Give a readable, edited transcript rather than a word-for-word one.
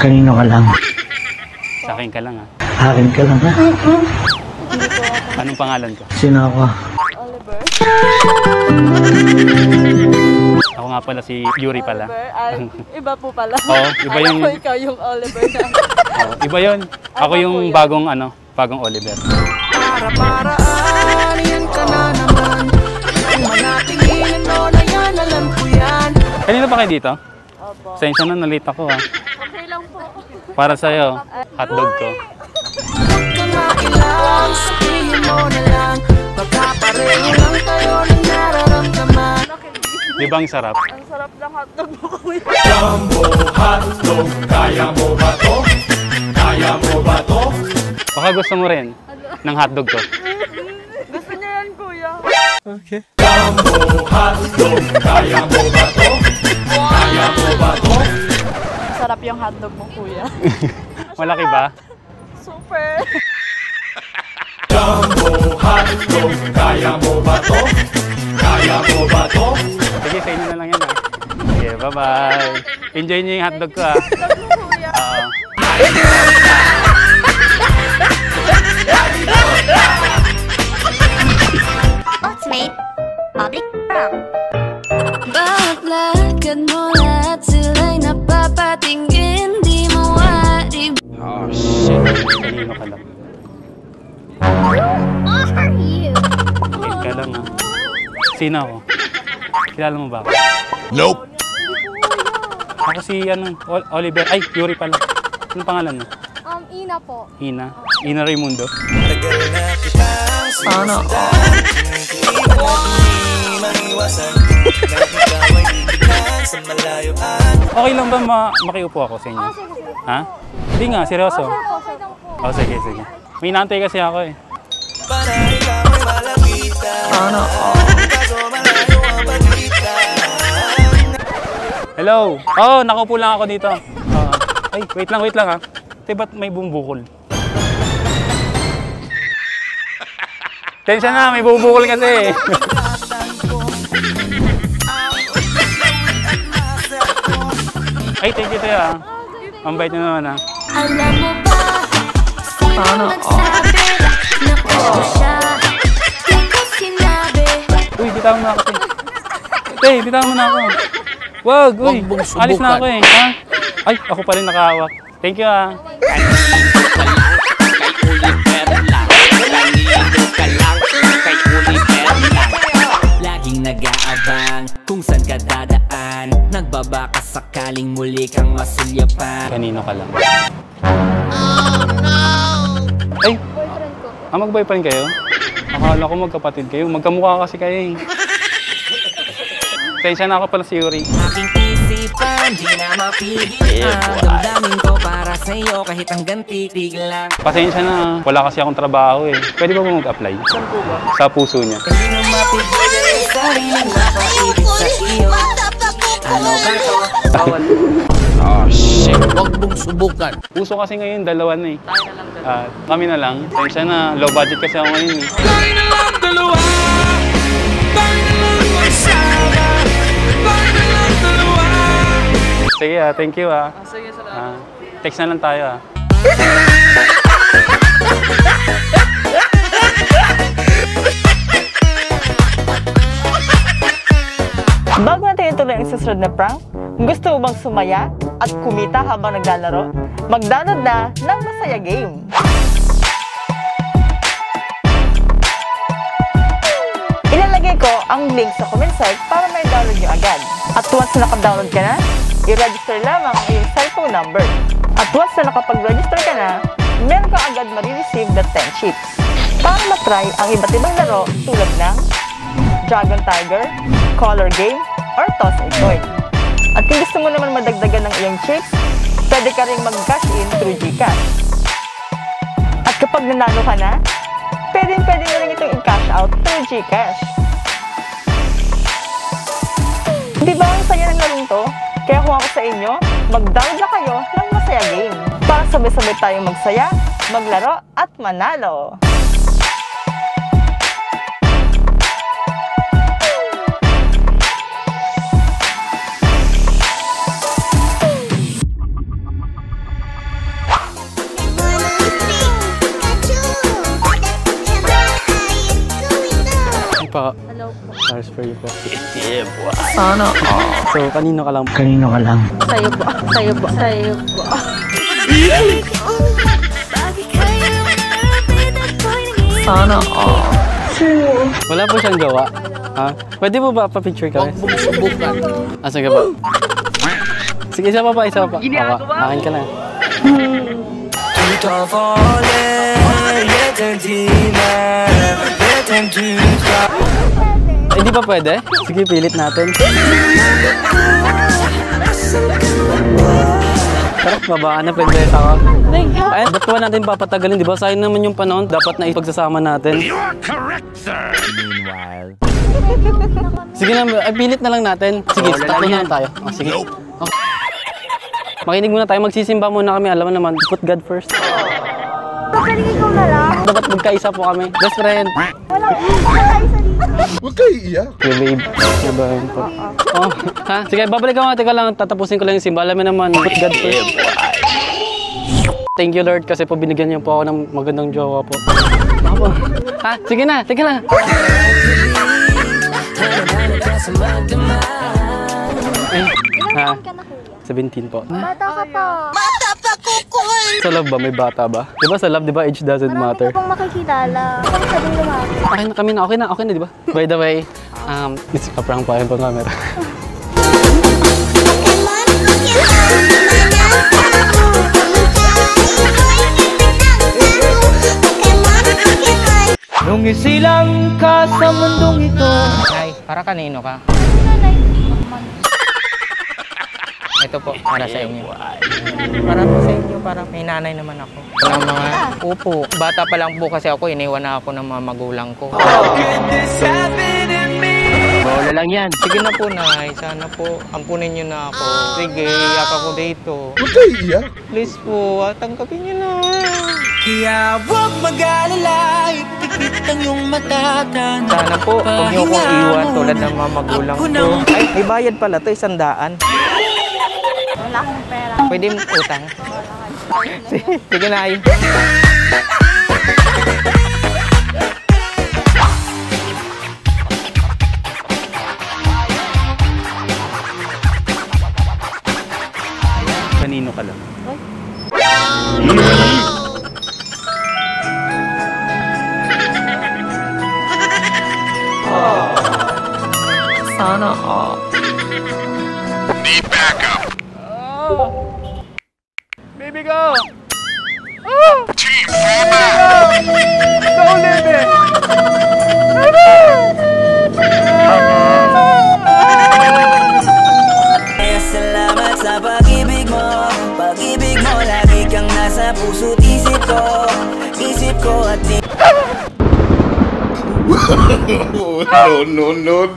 Kanino ka lang? Sa akin ka lang, ha? Akin ka lang, ha? Anong pangalan ko? Sino ako? Oliver. Ako nga pala si Yuri pala. Oliver? Ay, iba po pala. Oo, iba yung... Ako ikaw yung Oliver na. Oo, iba yun. Ako yung bagong bagong Oliver. Para-paraan, yan ka na naman. Kung manatingin mo na yan, alam ko yan. Kanina pa kayo dito? Opo. Pasensya na, nalate ako, ha? Okay lang po. Para sa'yo, hotdog ko. Huwag ka mailang, sabihin mo na lang. Pagkapareho lang tayo ng nararamdaman. Di ba ang sarap? Ang sarap ng hotdog mo, kuya. Jumbo hotdog, kaya mo ba to? Kaya mo ba to? Baka gusto mo rin ng hotdog ko. Gusto niya yan, kuya. Okay. Jumbo hotdog, kaya mo ba to? Kaya mo ba to? Sarap yung hotdog mo, kuya. Malaki ba? Super. Jumbo hotdog, kaya mo ba to? Kaya mo ba to? Sige, sa inyo na lang yan, ha? Okay, bye-bye. Enjoy niyo yung hotdog ko, ha? Hotdog mo, kuya. Oo. Ultimate Public Prank. Bakit lakad mo lahat sila'y napapatingin? Di mo wari. Oh, shit. Kanino ka lang? Are you? Kain ka lang, ha? Sino ako? Kilala mo ba ako? Nope. Ako si, Oliver. Ay, Yuri pala. Anong pangalan mo? Ina po. Ina? Ina Raimundo? Tagal na kitang sinusundan. Hindi maniwasan. Kahit ikaw ay titignan sa malayuan. Okay lang ba makiupo ako sa inyo? Ha? Hindi nga, seryoso. Oh, sige, sige. May inaantay kasi ako, eh. Para ikaw ay malapitan. Kaso malayo ang pagitan. Hello? Oh, nakaupo lang ako dito. Ay, wait lang, ha? Ba't may bumubukol? Tensya na, may bumubukol kasi. Ay, thank you tayo, ha? Ang bait nyo naman, ha? Alam mo ba? Sino nagsabi? Naku siya. Di ko sinabi. Uy, bitawan mo na ako, te. Te, bitawan mo na ako. Wag, uy. Alis na ako, eh. Ha? Ay, ako pa rin nakahawak. Thank you, ha? Laging nag-aabang kung saan ka dadaan. Nagbabaka sakaling muli kang masulyapan. Kanino ka lang? Ay! Boyfriend ko. Mag-boyfriend kayo? Akala ko magkapatid kayo. Magkamukha kasi kayo, eh. Tensya na ako pala si Yuri. Aking isipan, di na mapigil ang damdamin ko para sa'yo kahit hanggang titig lang. Pasensya na. Wala kasi akong trabaho, eh. Pwede ba mag-apply? Saan po ba? Sa puso niya. Hindi na mapigil ang sariling makaibig sa iyo. Ano ba to? Bawal. Oh shit, wag mong subukan. Puso kasi ngayon, dalawa na, eh. Kami na lang. Tensya na. Low budget kasi ako ngayon, eh. Tayo na lang dalawa. Tayo na lang magsama. Tayo na lang dalawa. Sige, ha. Thank you, ha. Sige, salamat. Text na lang tayo, ha. Bago natin ituloy ang susunod na prank, gusto mo bang sumaya at kumita habang naglalaro? Mag-download na ng Masaya Game! Ilalagay ko ang link sa comment site para may download nyo agad. At once na naka-download ka na, i-register lamang ang iyong cellphone number. At once na nakapag-register ka na, meron ka agad marireceive the 10 chips para matry ang iba't ibang laro tulad ng Dragon Tiger, Color Game, or Toss a Coin. At kung gusto mo naman madagdagan ng iyong chips, pwede ka rin mag-cash in through GCash. At kapag nanalo ka na, pwede mo rin itong i-cash out through GCash. Di ba ang saya ng larong to? Kaya kung ako sa inyo, mag-download na kayo ng Masaya Game para sabay-sabay tayong magsaya, maglaro at manalo. po. Hello po. Stars for you po. Sana So, kanino ka lang? Sa'yo po. Sa'yo po. Sa'yo po. Sana Wala po siyang jowa. Ha? Pwede po ba pa-picture ka? Subukan. Asan ka ba? Sige, isa pa. Akin ka na. Hindi pa pwede? Sige, pilit natin. Tara, babaan na, prinsesa ko. Ay, ba't pa natin papatagalin, di ba? Sayang naman yung panahon, dapat na ipagsasama natin. You are correct, sir! Meanwhile... Sige na, ay, pilit na lang natin. Sige, tatlo na lang tayo. Oh, sige. Oh. Makinig muna tayo, magsisimba muna kami. Alam mo naman, put God first. Pagaling ikaw na lang. Dapat magkaisa po kami. Best friend. Wala isa dito. Huwag kayo iiyak. Okay, babe. Sabahin po. Oh, ha? Sige, babalik ako. Teka lang, tatapusin ko lang yung simba. Alam mo naman, put God first. Thank you, Lord, kasi po binigyan niyo po ako ng magandang jowa po. Ako. Ha? Sige na, teka lang. Ha? Ka na kuya. 17 po. Bata ka pa. Sa love ba? May bata ba? Di ba sa love, di ba age doesn't Marami matter? ka pang makikilala. Kami sabing lumaki. Okay na, di ba? By the way, it's a prank pa yung camera. Nung isilang ka sa mundong ito. Ay, para kanino ka? Ito po, para sa inyo. Para po sa inyo, para may nanay naman ako. Walang mga, opo, bata pa lang po kasi ako, iniwan na ako ng mga magulang ko. Bola lang yan. Sige na po, Nay. Sana po, ampunin niyo na ako. Sige, iyak ako dito. Huwag kayo iiyak. Please po, tanggapin niyo na. Kaya huwag mag-alala, ipikit ang iyong matatan. Sana po, huwag niyo akong iwan tulad ng mga magulang ko. Ay, may bayad pala to, 100. Wala akong pera. Pwede mo utang. Sige na, ay. Kanino ka lang? Sana Baby go! Team Go, baby! Kaya salamat sa pag-ibig mo. Pag-ibig mo, lagi kang nasa puso't isip ko. Isip ko at di... No.